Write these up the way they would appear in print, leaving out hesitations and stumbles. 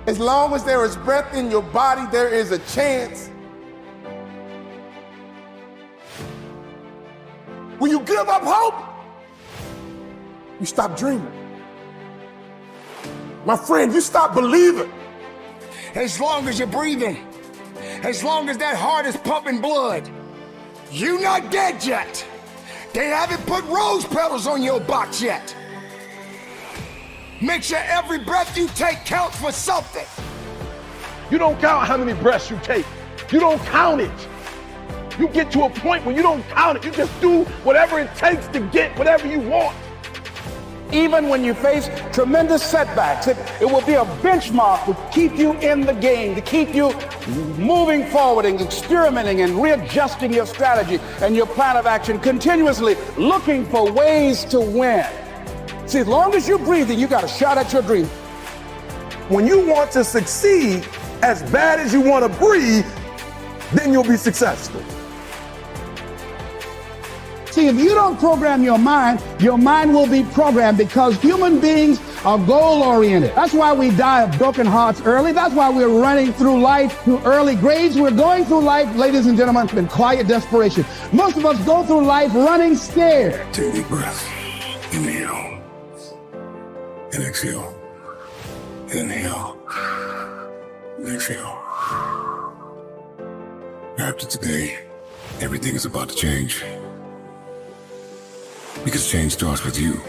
As long as there is breath in your body, there is a chance. When you give up hope, you stop dreaming. My friend, you stop believing. As long as you're breathing, as long as that heart is pumping blood, you're not dead yet. They haven't put rose petals on your box yet. Make sure every breath you take counts for something. You don't count how many breaths you take. You don't count it. You get to a point where you don't count it. You just do whatever it takes to get whatever you want. Even when you face tremendous setbacks, it will be a benchmark to keep you in the game, to keep you moving forward and experimenting and readjusting your strategy and your plan of action, continuously looking for ways to win. See, as long as you're breathing, you got a shot at your dream. When you want to succeed as bad as you want to breathe, then you'll be successful. See, if you don't program your mind will be programmed, because human beings are goal-oriented. That's why we die of broken hearts early. That's why we're running through life through early grades. We're going through life, ladies and gentlemen, in quiet desperation. Most of us go through life running scared. Take a deep breath. Inhale. And exhale. Inhale. And exhale. After today, everything is about to change. Because change starts with you.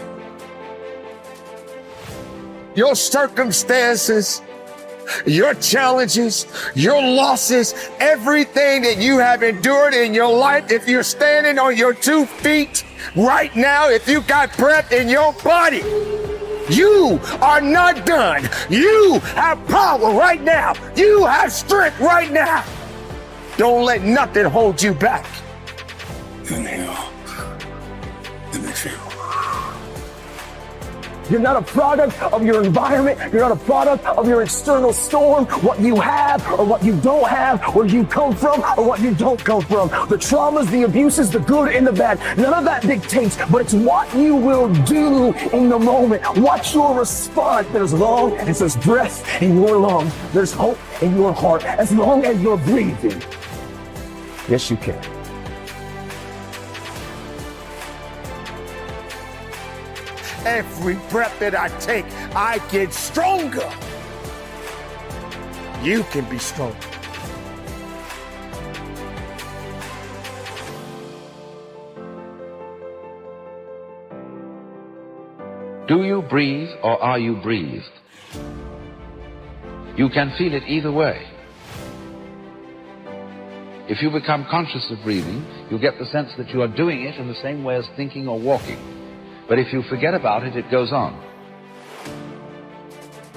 Your circumstances, your challenges, your losses, everything that you have endured in your life, if you're standing on your 2 feet right now, if you got breath in your body, you are not done. You have power right now. You have strength right now. Don't let nothing hold you back. Inhale. And exhale. You're not a product of your environment. You're not a product of your external storm, what you have or what you don't have, where you come from or what you don't come from. The traumas, the abuses, the good and the bad. None of that dictates, but it's what you will do in the moment. What's your response? That as long as there's breath in your lungs, there's hope in your heart. As long as you're breathing, yes, you can. Every breath that I take, I get stronger. You can be strong. Do you breathe or are you breathed? You can feel it either way. If you become conscious of breathing, you get the sense that you are doing it in the same way as thinking or walking. But if you forget about it, it goes on.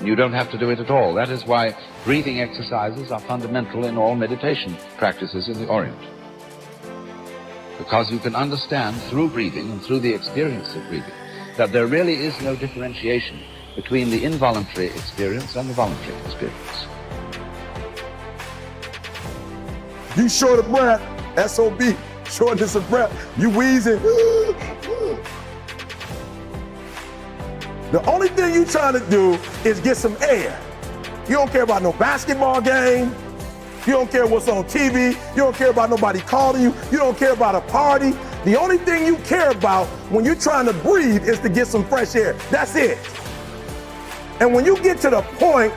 You don't have to do it at all. That is why breathing exercises are fundamental in all meditation practices in the Orient. Because you can understand through breathing and through the experience of breathing that there really is no differentiation between the involuntary experience and the voluntary experience. You short of breath, SOB, shortness of breath, you wheezing. The only thing you trying to do is get some air. You don't care about no basketball game. You don't care what's on TV. You don't care about nobody calling you. You don't care about a party. The only thing you care about when you're trying to breathe is to get some fresh air. That's it. And when you get to the point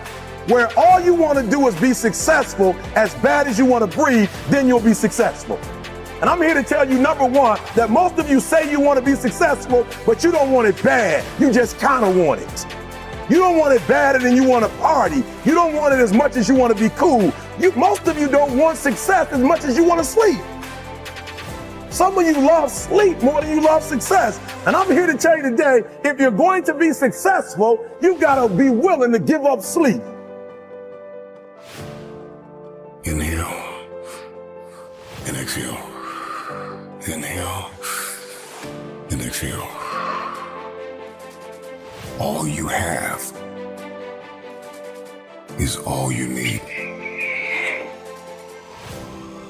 where all you want to do is be successful as bad as you want to breathe, then you'll be successful. And I'm here to tell you, number one, that most of you say you want to be successful, but you don't want it bad. You just kind of want it. You don't want it badder than you want to party. You don't want it as much as you want to be cool. Most of you don't want success as much as you want to sleep. Some of you love sleep more than you love success. And I'm here to tell you today, if you're going to be successful, you got to be willing to give up sleep. Inhale. And exhale. Inhale. And exhale. All you have is all you need.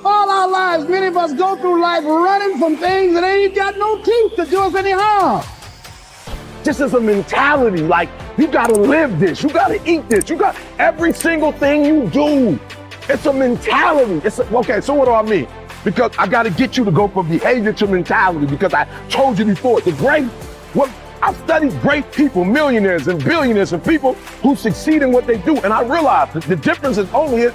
All our lives, many of us go through life running from things that ain't got no teeth to do us any harm. Just as a mentality, like You gotta live this. You gotta eat this. You got every single thing you do. It's a mentality. Okay, so what do I mean? Because I gotta get you to go from behavior to mentality, because I told you before, I've studied great people, millionaires and billionaires and people who succeed in what they do. And I realized that the difference is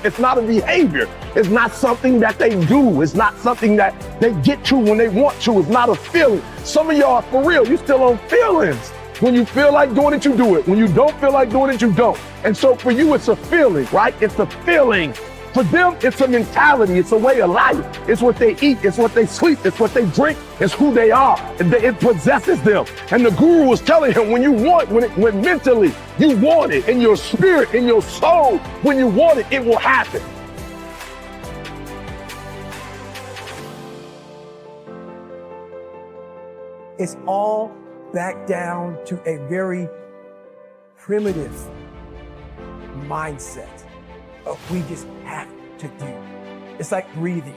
it's not a behavior. It's not something that they do. It's not something that they get to when they want to. It's not a feeling. Some of y'all, for real, you still on feelings. When you feel like doing it, you do it. When you don't feel like doing it, you don't. And so for you, it's a feeling, right? It's a feeling. For them, it's a mentality. It's a way of life. It's what they eat. It's what they sleep. It's what they drink. It's who they are. It possesses them. And the guru was telling him, when mentally you want it, in your spirit, in your soul, when you want it, it will happen. It's all back down to a very primitive mindset of we just have to do. It's like breathing.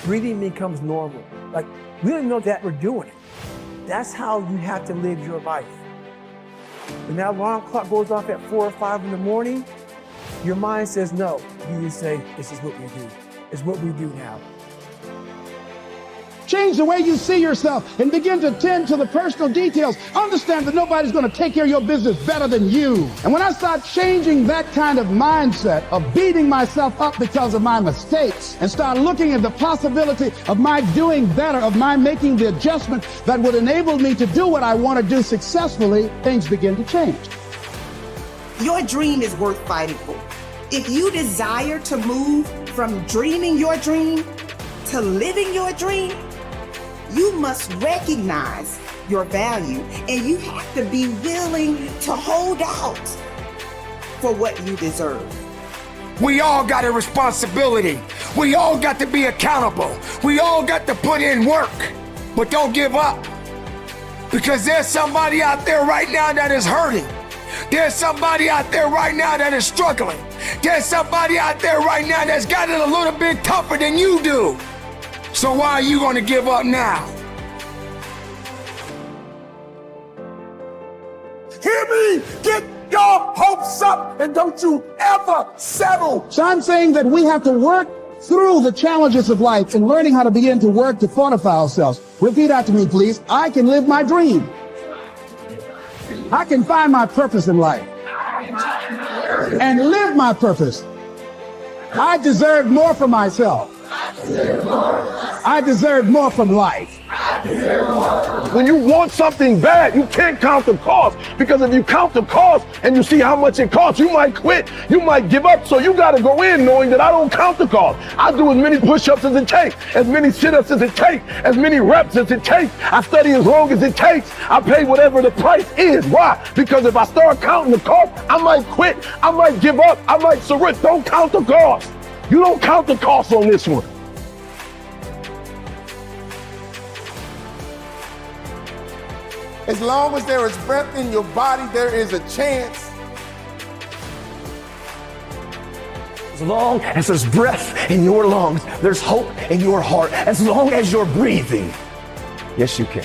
Breathing becomes normal. Like, we don't know that we're doing it. That's how you have to live your life. When that alarm clock goes off at 4 or 5 in the morning, your mind says no. You just say, this is what we do. It's what we do now. Change the way you see yourself and begin to tend to the personal details. Understand that nobody's going to take care of your business better than you. And when I start changing that kind of mindset of beating myself up because of my mistakes and start looking at the possibility of my doing better, of my making the adjustment that would enable me to do what I want to do successfully, things begin to change. Your dream is worth fighting for. If you desire to move from dreaming your dream to living your dream, you must recognize your value, and you have to be willing to hold out for what you deserve. We all got a responsibility. We all got to be accountable. We all got to put in work, but don't give up, because there's somebody out there right now that is hurting. There's somebody out there right now that is struggling. There's somebody out there right now that's got it a little bit tougher than you do. So why are you going to give up now? Hear me! Get your hopes up and don't you ever settle. So I'm saying that we have to work through the challenges of life and learning how to begin to work to fortify ourselves. Repeat after me, please. I can live my dream. I can find my purpose in life and live my purpose. I deserve more for myself. I deserve more from life. When you want something bad, you can't count the cost, because if you count the cost and you see how much it costs, you might quit, you might give up. So you got to go in knowing that I don't count the cost. I do as many push-ups as it takes, as many sit-ups as it takes, as many reps as it takes. I study as long as it takes. I pay whatever the price is. Why? Because if I start counting the cost, I might quit, I might give up, I might surrender. Don't count the cost. You don't count the cost on this one. As long as there is breath in your body, there is a chance. As long as there's breath in your lungs, there's hope in your heart. As long as you're breathing, yes, you can.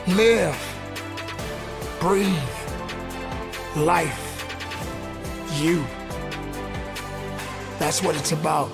Live, breathe, life, you. That's what it's about.